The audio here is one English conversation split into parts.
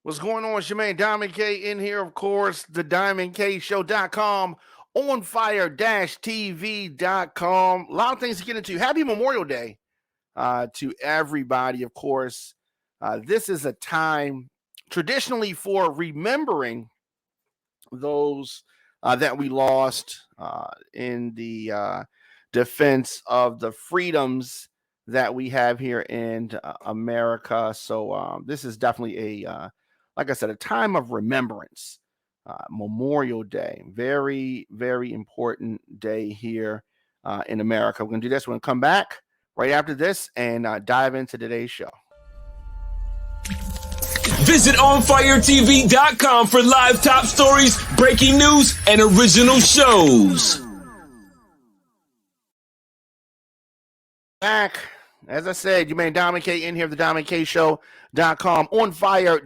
What's going on? It's your man Diamond K in here, of course, the DiamondKShow.com, on fire-tv.com. A lot of things to get into. Happy Memorial Day to everybody, of course. This is a time traditionally for remembering those that we lost in the defense of the freedoms that we have here in America. So this is definitely like I said, a time of remembrance. Memorial Day, very, very important day here in America. We're going to do this. We're going to come back right after this and dive into today's show. Visit OnFireTV.com for live top stories, breaking news, and original shows. Back, as I said, you man Diamond K in here, the DiamondKShow.com, on fire-tv.com.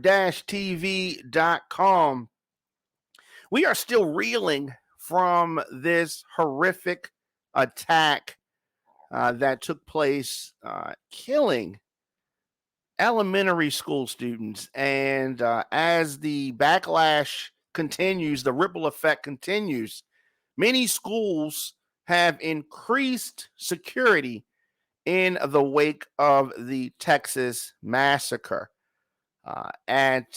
We are still reeling from this horrific attack that took place, killing elementary school students. And as the backlash continues, the ripple effect continues, many schools have increased security in the wake of the Texas massacre. At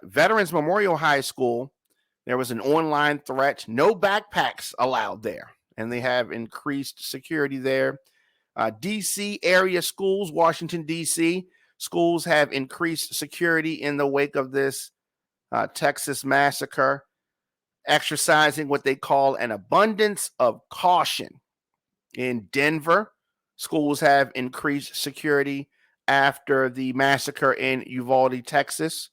Veterans Memorial High School, there was an online threat, no backpacks allowed there, and they have increased security there. D.C. area schools, Washington, D.C., schools have increased security in the wake of this Texas massacre, exercising what they call an abundance of caution. In Denver, schools have increased security after the massacre in Uvalde, Texas.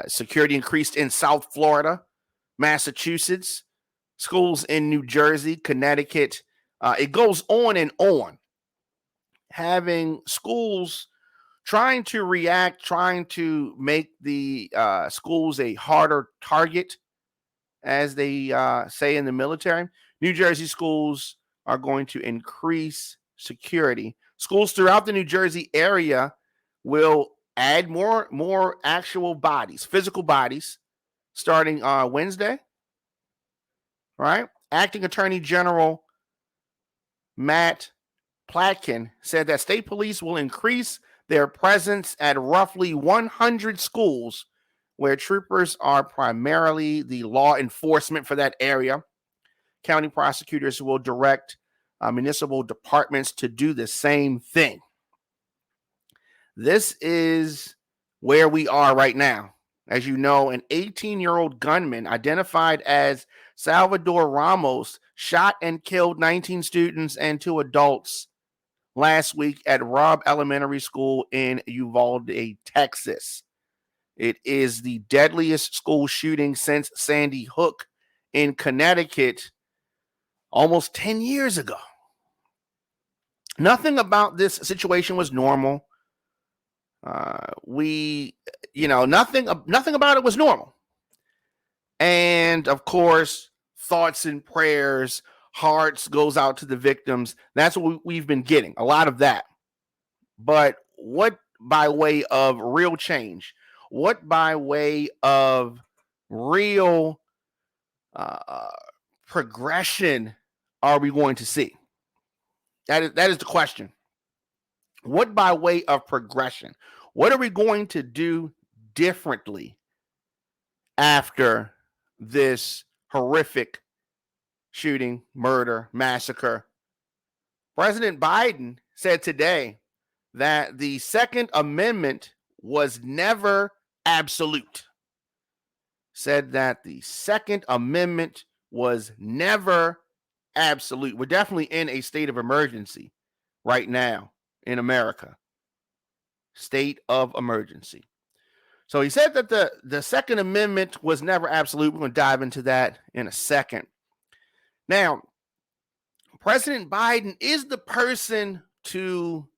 Security increased in South Florida, Massachusetts, schools in New Jersey, Connecticut. It goes on and on. Having schools trying to react, trying to make the schools a harder target, as they say in the military. New Jersey schools are going to increase security. Schools throughout the New Jersey area will add more actual bodies, physical bodies, starting Wednesday. Right? Acting Attorney General Matt Platkin said that state police will increase their presence at roughly 100 schools where troopers are primarily the law enforcement for that area. County prosecutors will direct municipal departments to do the same thing. This is where we are right now. As you know, an 18-year-old gunman identified as Salvador Ramos shot and killed 19 students and 2 adults last week at Robb Elementary School in Uvalde, Texas. It is the deadliest school shooting since Sandy Hook in Connecticut almost 10 years ago. Nothing about this situation was normal. Nothing about it was normal. And of course, thoughts and prayers, hearts goes out to the victims. That's what we've been getting, a lot of that. But what by way of real change? What by way of real progression are we going to see? That is the question. What by way of progression? What are we going to do differently after this horrific shooting, murder, massacre? President Biden said today that the Second Amendment was never absolute. Said that the Second Amendment was never absolute. We're definitely in a state of emergency right now in America. State of emergency. So he said that the Second Amendment was never absolute. We're going to dive into that in a second. Now, President Biden is the person to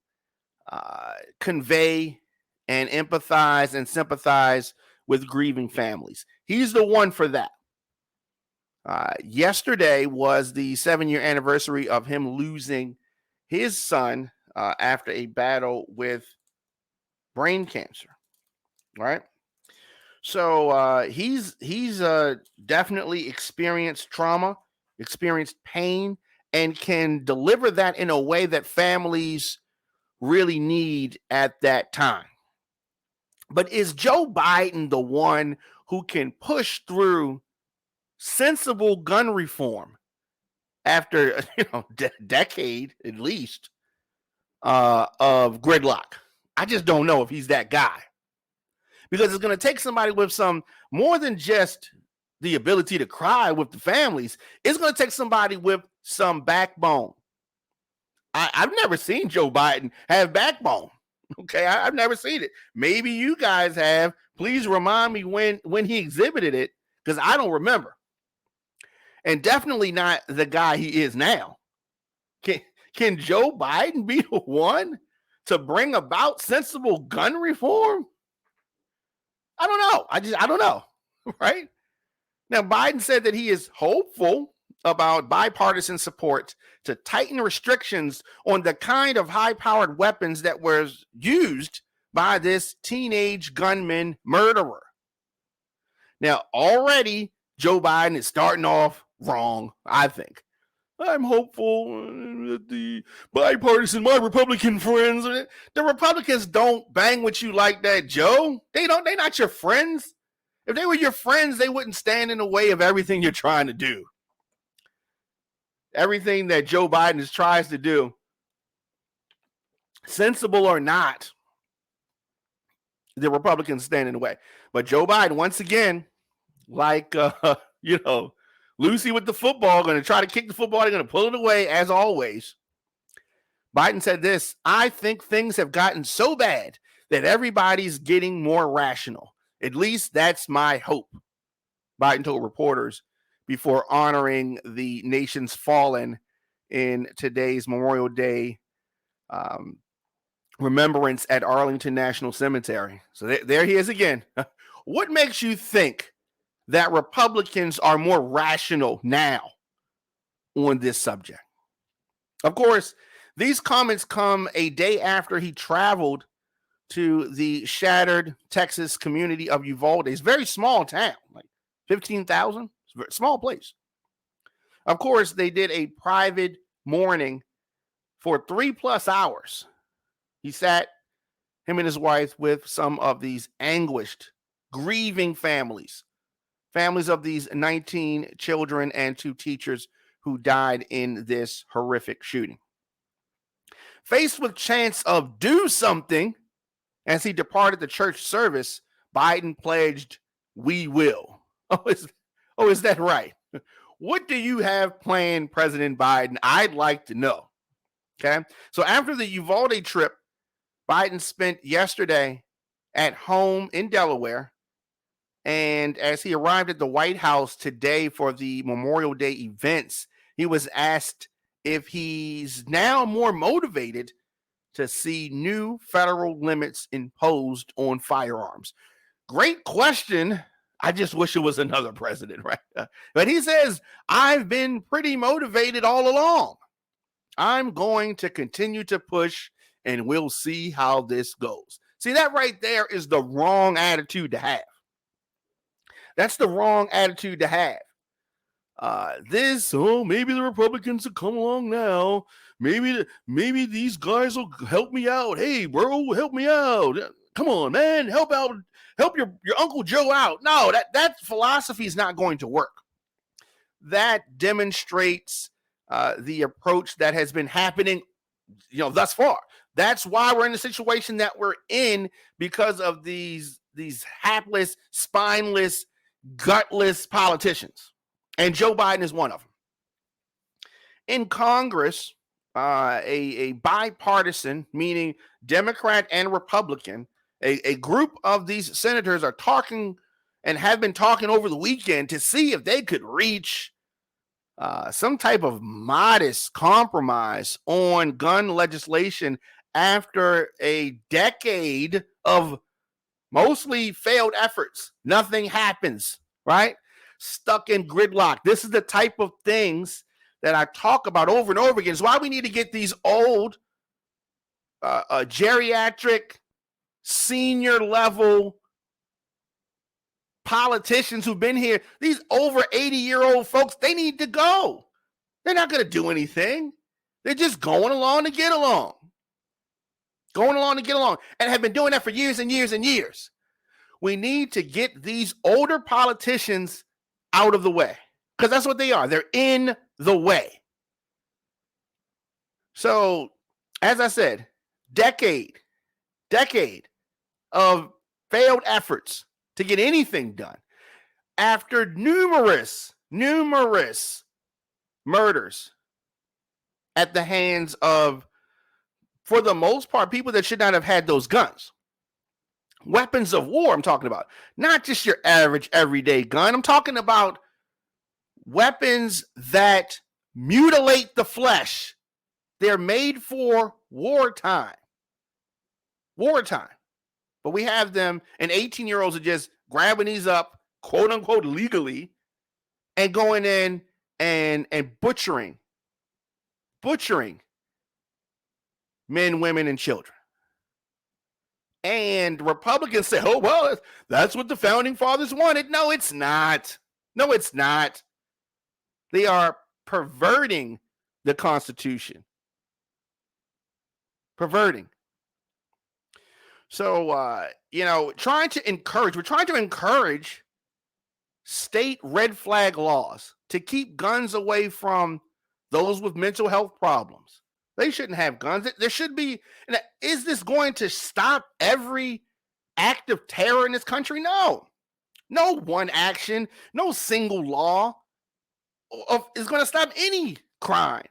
convey and empathize and sympathize with grieving families. He's the one for that. Yesterday was the 7-year anniversary of him losing his son after a battle with brain cancer, right? So he's definitely experienced trauma, experienced pain, and can deliver that in a way that families really need at that time. But is Joe Biden the one who can push through sensible gun reform after decade at least of gridlock? I just don't know if he's that guy, because it's going to take somebody with some more than just the ability to cry with the families. It's going to take somebody with some backbone. I've never seen Joe Biden have backbone. Okay, I've never seen it. Maybe you guys have. Please remind me when he exhibited it, because I don't remember. And definitely not the guy he is now. Can Joe Biden be the one to bring about sensible gun reform? I don't know. I don't know. Right? Now, Biden said that he is hopeful about bipartisan support to tighten restrictions on the kind of high-powered weapons that was used by this teenage gunman murderer. Now, already Joe Biden is starting off wrong, I think. I'm hopeful that the bipartisan, my Republican friends, the Republicans don't bang with you like that, Joe. They're not your friends. If they were your friends, they wouldn't stand in the way of everything you're trying to do. Everything that Joe Biden tries to do, sensible or not, the Republicans stand in the way. But Joe Biden, once again, like, Lucy with the football, going to try to kick the football. They're going to pull it away, as always. Biden said this: I think things have gotten so bad that everybody's getting more rational. At least that's my hope, Biden told reporters before honoring the nation's fallen in today's Memorial Day remembrance at Arlington National Cemetery. So there he is again. What makes you think that Republicans are more rational now on this subject? Of course, these comments come a day after he traveled to the shattered Texas community of Uvalde. It's a very small town, like 15,000, small place. Of course, they did a private mourning for 3+ hours. He sat, him and his wife, with some of these anguished, grieving families of these 19 children and 2 teachers who died in this horrific shooting. Faced with chance of do something, as he departed the church service, Biden pledged, "We will." Oh, is that right? What do you have planned, President Biden? I'd like to know. Okay. So after the Uvalde trip, Biden spent yesterday at home in Delaware. And as he arrived at the White House today for the Memorial Day events, he was asked if he's now more motivated to see new federal limits imposed on firearms. Great question. I just wish it was another president, right? But he says, I've been pretty motivated all along. I'm going to continue to push, and we'll see how this goes. See, that right there is the wrong attitude to have. That's the wrong attitude to have. Maybe the Republicans will come along now. Maybe these guys will help me out. Hey, bro, help me out. Come on, man, help your Uncle Joe out. No, that philosophy is not going to work. That demonstrates the approach that has been happening, thus far. That's why we're in the situation that we're in, because of these hapless, spineless, gutless politicians. And Joe Biden is one of them. In Congress, a bipartisan, meaning Democrat and Republican, a group of these senators are talking and have been talking over the weekend to see if they could reach some type of modest compromise on gun legislation after a decade of mostly failed efforts. Nothing happens, right? Stuck in gridlock. This is the type of things that I talk about over and over again. It's why we need to get these old geriatric, senior level politicians who've been here, these over 80-year-old folks, they need to go. They're not going to do anything. They're just going along to get along. Going along to get along, and have been doing that for years and years and years. We need to get these older politicians out of the way, because that's what they are. They're in the way. So, as I said, decade of failed efforts to get anything done after numerous murders at the hands of, for the most part, people that should not have had those guns. Weapons of war, I'm talking about. Not just your average everyday gun. I'm talking about weapons that mutilate the flesh. They're made for wartime. Wartime. But we have them, and 18-year-olds are just grabbing these up, quote unquote, legally, and going in and butchering men, women, and children. And Republicans say, oh, well, that's what the founding fathers wanted. No, it's not. No, it's not. They are perverting the Constitution. Perverting. So, we're trying to encourage state red flag laws to keep guns away from those with mental health problems. They shouldn't have guns. There should be. Is this going to stop every act of terror in this country? No. No one action, no single law is going to stop any crime.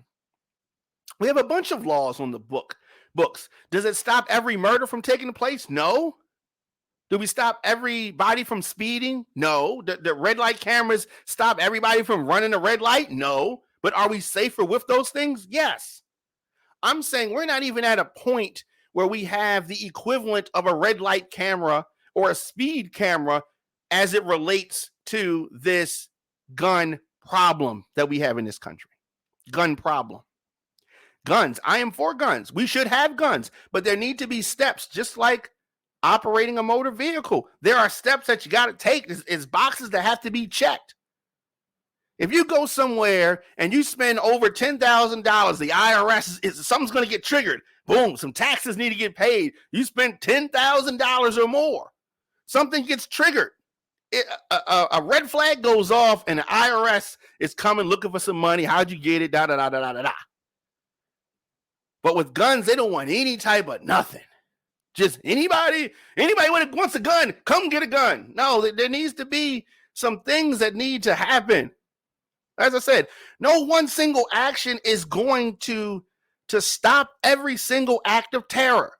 We have a bunch of laws on the books. Does it stop every murder from taking place? No. Do we stop everybody from speeding? No. The red light cameras stop everybody from running a red light? No. But are we safer with those things? Yes. I'm saying we're not even at a point where we have the equivalent of a red light camera or a speed camera as it relates to this gun problem that we have in this country. Gun problem. Guns. I am for guns. We should have guns, but there need to be steps, just like operating a motor vehicle. There are steps that you got to take. It's boxes that have to be checked. If you go somewhere and you spend over $10,000, the IRS something's going to get triggered. Boom, some taxes need to get paid. You spend $10,000 or more. Something gets triggered. A red flag goes off and the IRS is coming looking for some money. How'd you get it? Da, da, da, da, da, da. But with guns, they don't want any type of nothing. Just anybody wants a gun, come get a gun. No, there needs to be some things that need to happen. As I said, no one single action is going to stop every single act of terror.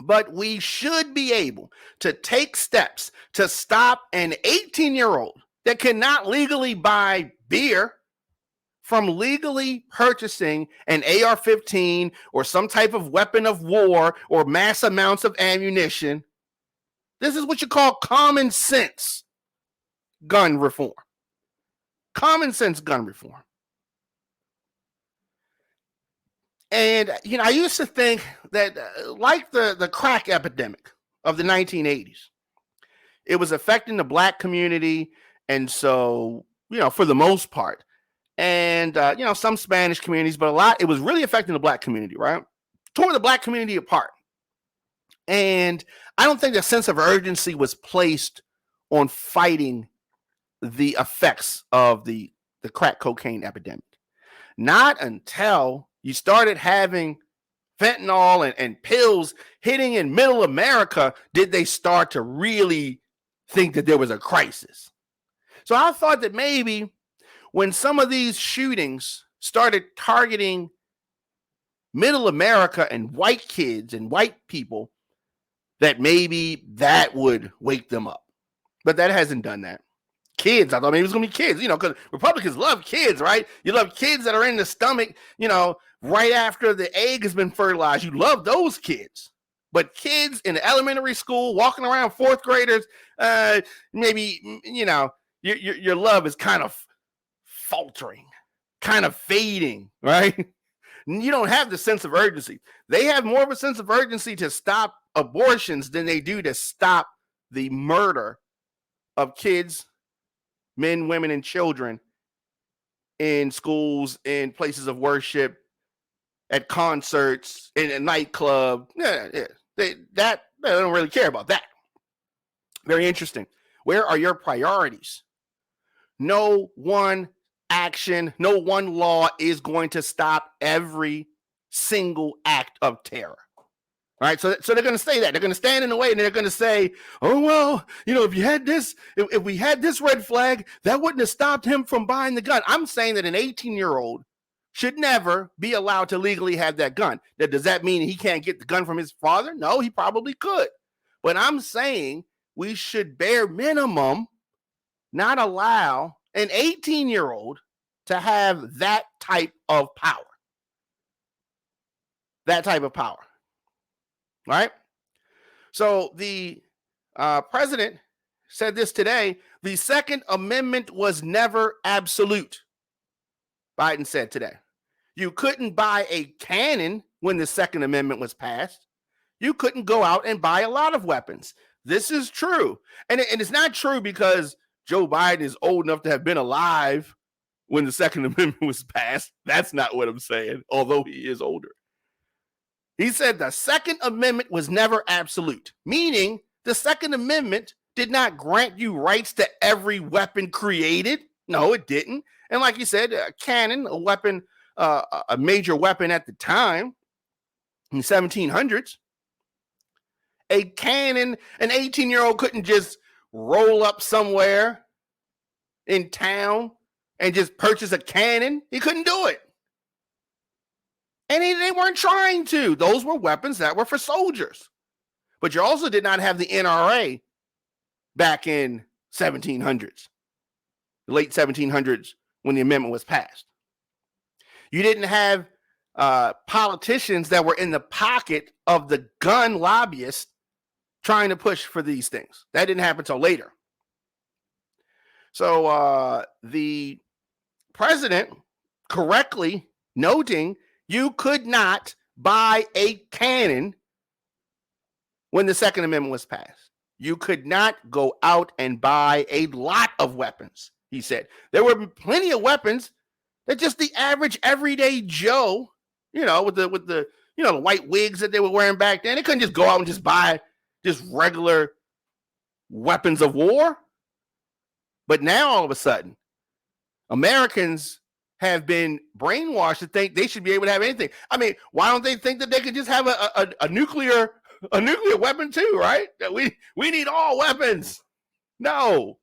But we should be able to take steps to stop an 18-year-old that cannot legally buy beer from legally purchasing an AR-15 or some type of weapon of war or mass amounts of ammunition. This is what you call common sense gun reform. Common sense gun reform. And, I used to think that like the crack epidemic of the 1980s, it was affecting the black community. And so, for the most part, and, some Spanish communities, but it was really affecting the black community, right? Tore the black community apart. And I don't think the sense of urgency was placed on fighting the effects of the crack cocaine epidemic. Not until you started having fentanyl and pills hitting in middle America did they start to really think that there was a crisis. So I thought that maybe when some of these shootings started targeting middle America and white kids and white people, that maybe that would wake them up. But that hasn't done that. Kids, I thought maybe it was going to be kids, because Republicans love kids, right? You love kids that are in the stomach, right after the egg has been fertilized. You love those kids. But kids in elementary school, walking around, fourth graders, maybe, your love is kind of faltering, kind of fading, right? You don't have the sense of urgency. They have more of a sense of urgency to stop abortions than they do to stop the murder of kids, men, women, and children in schools, in places of worship, at concerts, in a nightclub. They don't really care about that. Very interesting. Where are your priorities? No one action, no one law is going to stop every single act of terror. All right, so they're going to say that. They're going to stand in the way and they're going to say, oh, well, if you had this, if we had this red flag, that wouldn't have stopped him from buying the gun. I'm saying that an 18-year-old should never be allowed to legally have that gun. Does that mean he can't get the gun from his father? No, he probably could. But I'm saying we should bare minimum not allow an 18-year-old to have that type of power. That type of power. All right. So the president said this today. The Second Amendment was never absolute. Biden said today. You couldn't buy a cannon when the Second Amendment was passed. You couldn't go out and buy a lot of weapons. This is true. And it's not true because Joe Biden is old enough to have been alive when the Second Amendment was passed. That's not what I'm saying, although he is older. He said the Second Amendment was never absolute, meaning the Second Amendment did not grant you rights to every weapon created. No, it didn't. And like you said, a cannon, a weapon, a major weapon at the time in the 1700s, a cannon, an 18-year-old couldn't just roll up somewhere in town and just purchase a cannon. He couldn't do it. And they weren't trying to. Those were weapons that were for soldiers. But you also did not have the NRA back in 1700s, the late 1700s when the amendment was passed. You didn't have politicians that were in the pocket of the gun lobbyists trying to push for these things. That didn't happen until later. So the president correctly noting you could not buy a cannon when the Second Amendment was passed. You could not go out and buy a lot of weapons, he said. There were plenty of weapons that just the average everyday Joe, with the the white wigs that they were wearing back then, they couldn't just go out and just buy just regular weapons of war. But now all of a sudden, Americans have been brainwashed to think they should be able to have anything. I mean, why don't they think that they could just have a nuclear weapon too, right? We need all weapons. No.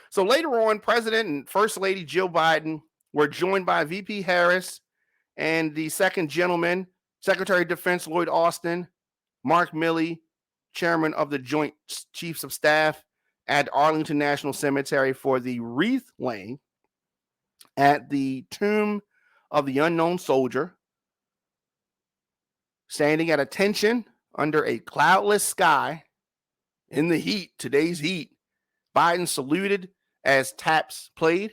So later on, President and First Lady Jill Biden were joined by VP Harris and the second gentleman, Secretary of Defense Lloyd Austin, Mark Milley, Chairman of the Joint Chiefs of Staff at Arlington National Cemetery for the wreath laying at the tomb of the unknown soldier, standing at attention under a cloudless sky in the heat, today's heat. Biden saluted as taps played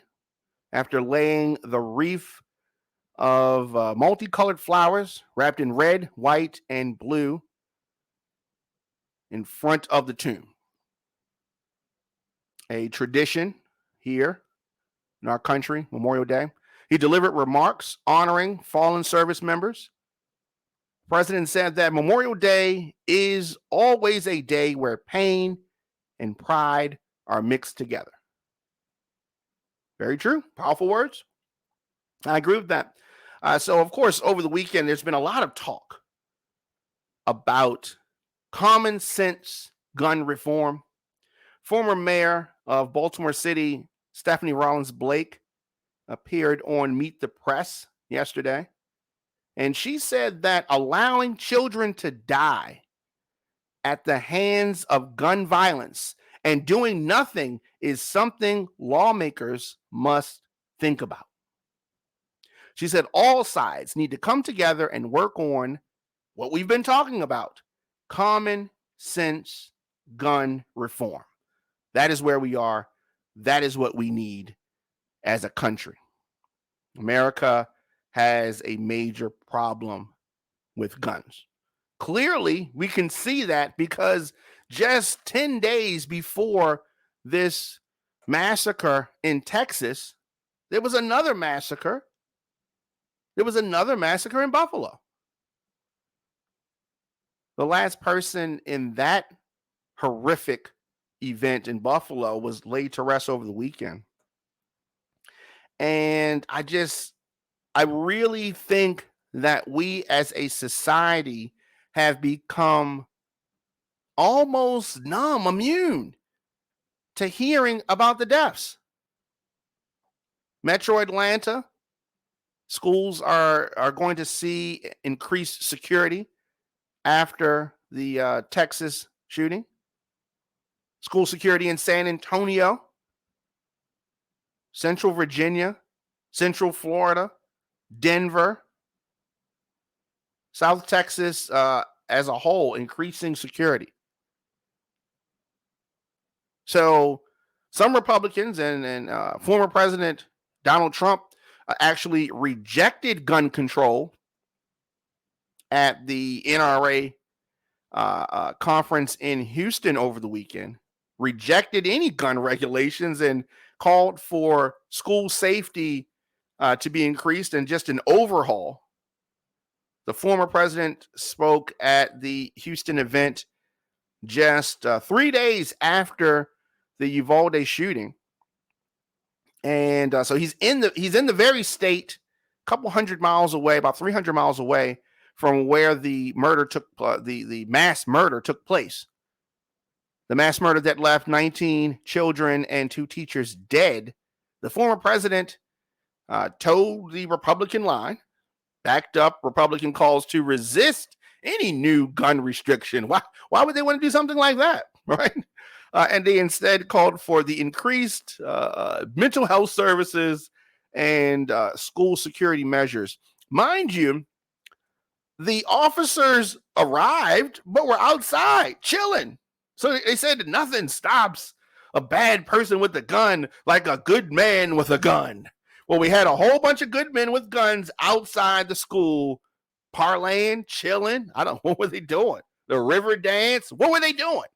after laying the wreath of multicolored flowers wrapped in red, white, and blue in front of the tomb. A tradition here in our country, Memorial Day. He delivered remarks honoring fallen service members. The president said that Memorial Day is always a day where pain and pride are mixed together. Very true. Powerful words. I agree with that. So, of course, over the weekend, there's been a lot of talk about common sense gun reform. Former mayor of Baltimore City, Stephanie Rollins Blake, appeared on Meet the Press yesterday. And she said that allowing children to die at the hands of gun violence and doing nothing is something lawmakers must think about. She said all sides need to come together and work on what we've been talking about, common sense gun reform. That is where we are. That is what we need as a country. America has a major problem with guns. Clearly, we can see that because just 10 days before this massacre in Texas, there was another massacre. There was another massacre in Buffalo. The last person in that horrific event in Buffalo was laid to rest over the weekend. And I really think that we as a society have become almost numb, immune to hearing about the deaths. Metro Atlanta schools are going to see increased security after the Texas shooting. School security in San Antonio, Central Virginia, Central Florida, Denver, South Texas as a whole, increasing security. So some Republicans and former President Donald Trump actually rejected gun control at the NRA conference in Houston over the weekend, rejected any gun regulations and called for school safety to be increased and just an overhaul. The former president spoke at the Houston event just 3 days after the Uvalde shooting. And so he's in the very state, a couple hundred miles away, about 300 miles away from where the murder the mass murder took place. The mass murder that left 19 children and 2 teachers dead. The former president toed the Republican line, backed up Republican calls to resist any new gun restriction. Why would they want to do something like that, right? And they instead called for the increased mental health services and school security measures. Mind you, the officers arrived, but were outside chilling. So they said that nothing stops a bad person with a gun like a good man with a gun. Well, we had a whole bunch of good men with guns outside the school, parlaying, chilling. I don't know, what were they doing? The river dance? What were they doing?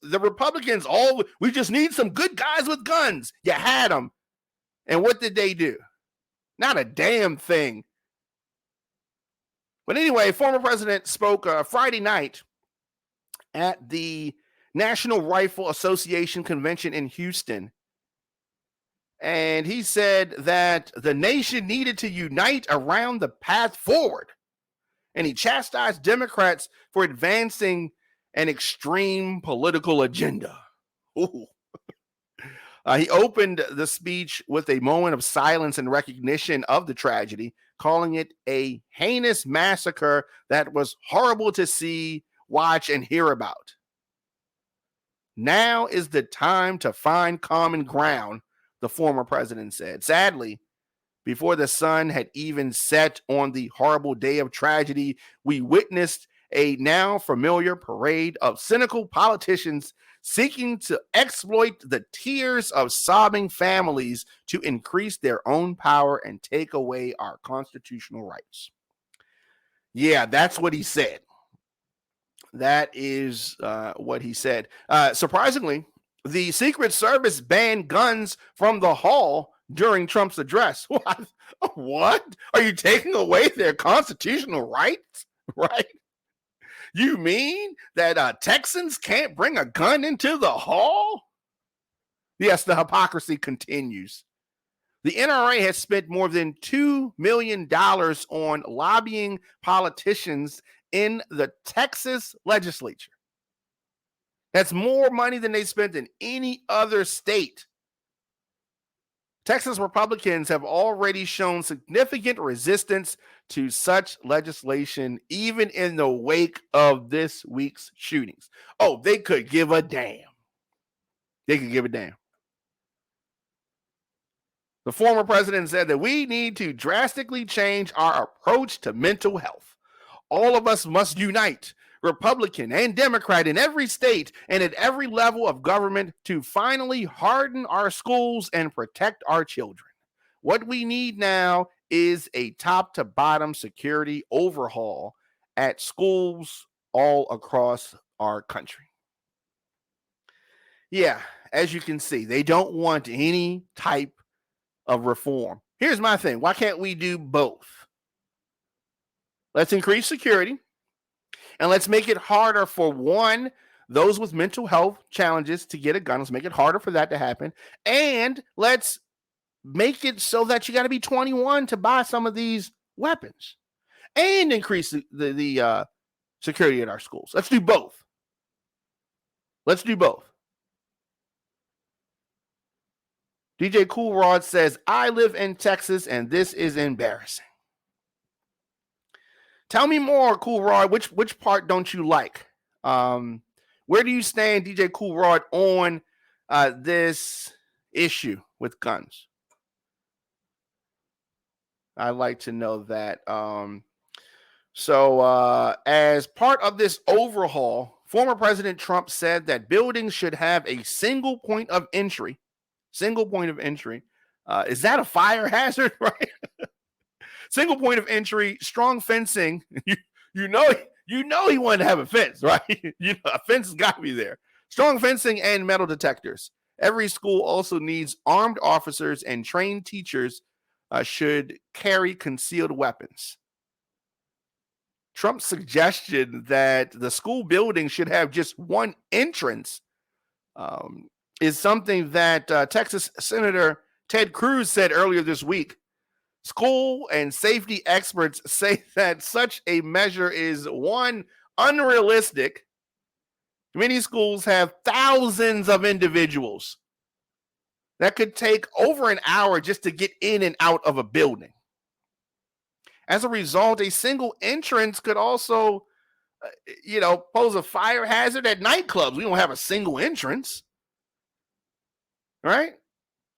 The Republicans, we just need some good guys with guns. You had them. And what did they do? Not a damn thing. But anyway, former president spoke Friday night at the National Rifle Association convention in Houston. And he said that the nation needed to unite around the path forward. And he chastised Democrats for advancing an extreme political agenda. Ooh. He opened the speech with a moment of silence and recognition of the tragedy, calling it a heinous massacre that was horrible to see, watch, and hear about. Now is the time to find common ground, the former president said. Sadly, before the sun had even set on the horrible day of tragedy, we witnessed a now familiar parade of cynical politicians seeking to exploit the tears of sobbing families to increase their own power and take away our constitutional rights. Yeah, that's what he said. That is what he said. Surprisingly, the Secret Service banned guns from the hall during Trump's address. What? Are you taking away their constitutional rights? Right? You mean that Texans can't bring a gun into the hall? Yes, the hypocrisy continues. The NRA has spent more than $2 million on lobbying politicians in the Texas legislature. That's more money than they spent in any other state. Texas Republicans have already shown significant resistance to such legislation, even in the wake of this week's shootings. Oh, they could give a damn. They could give a damn. The former president said that we need to drastically change our approach to mental health. All of us must unite, Republican and Democrat, in every state and at every level of government to finally harden our schools and protect our children. What we need now is a top to bottom security overhaul at schools all across our country. Yeah, as you can see, they don't want any type of reform. Here's my thing. Why can't we do both? Let's increase security and let's make it harder for those with mental health challenges to get a gun. Let's make it harder for that to happen. And let's make it so that you got to be 21 to buy some of these weapons and increase the security at our schools. Let's do both. Let's do both. DJ Cool Rod says, I live in Texas and this is embarrassing. Tell me more, Cool Rod. Which part don't you like? Where do you stand, DJ Cool Rod, on this issue with guns? I'd like to know that. So as part of this overhaul, former President Trump said that buildings should have a single point of entry. Single point of entry. Is that a fire hazard, right? Single point of entry, strong fencing. You know he wanted to have a fence, right? A fence has got to be there. Strong fencing and metal detectors. Every school also needs armed officers, and trained teachers should carry concealed weapons. Trump's suggestion that the school building should have just one entrance is something that Texas Senator Ted Cruz said earlier this week. School and safety experts say that such a measure is, one, unrealistic. Many schools have thousands of individuals. That could take over an hour just to get in and out of a building. As a result, a single entrance could also, pose a fire hazard at nightclubs. We don't have a single entrance, right?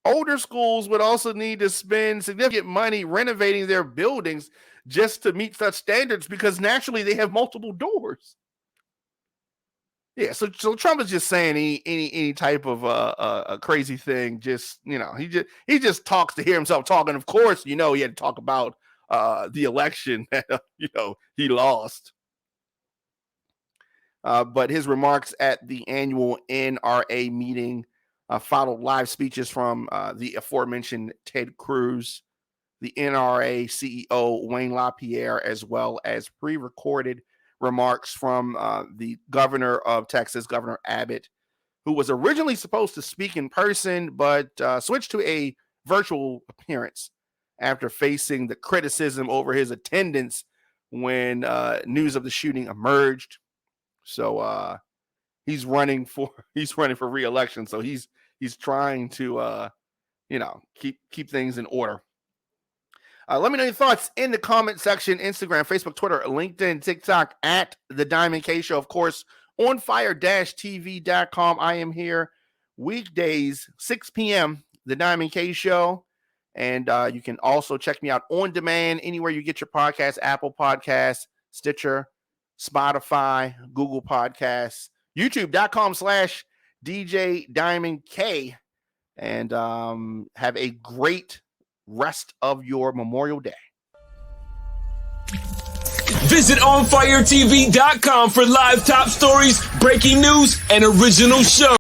Older schools would also need to spend significant money renovating their buildings just to meet such standards, because naturally they have multiple doors. Yeah, so Trump is just saying any type of a crazy thing. Just he just talks to hear himself talking. Of course, he had to talk about the election that he lost. But his remarks at the annual NRA meeting followed live speeches from the aforementioned Ted Cruz, the NRA CEO Wayne LaPierre, as well as pre-recorded remarks from the governor of Texas, Governor Abbott, who was originally supposed to speak in person, but switched to a virtual appearance after facing the criticism over his attendance when news of the shooting emerged. So he's running for re-election. So he's trying to keep things in order. Let me know your thoughts in the comment section. Instagram, Facebook, Twitter, LinkedIn, TikTok at The Diamond K Show. Of course, on fire-tv.com. I am here weekdays, 6 p.m., The Diamond K Show. And you can also check me out on demand anywhere you get your podcasts: Apple Podcasts, Stitcher, Spotify, Google Podcasts, youtube.com/DJ Diamond K. And have a great rest of your Memorial Day. Visit onfiretv.com for live top stories, breaking news, and original shows.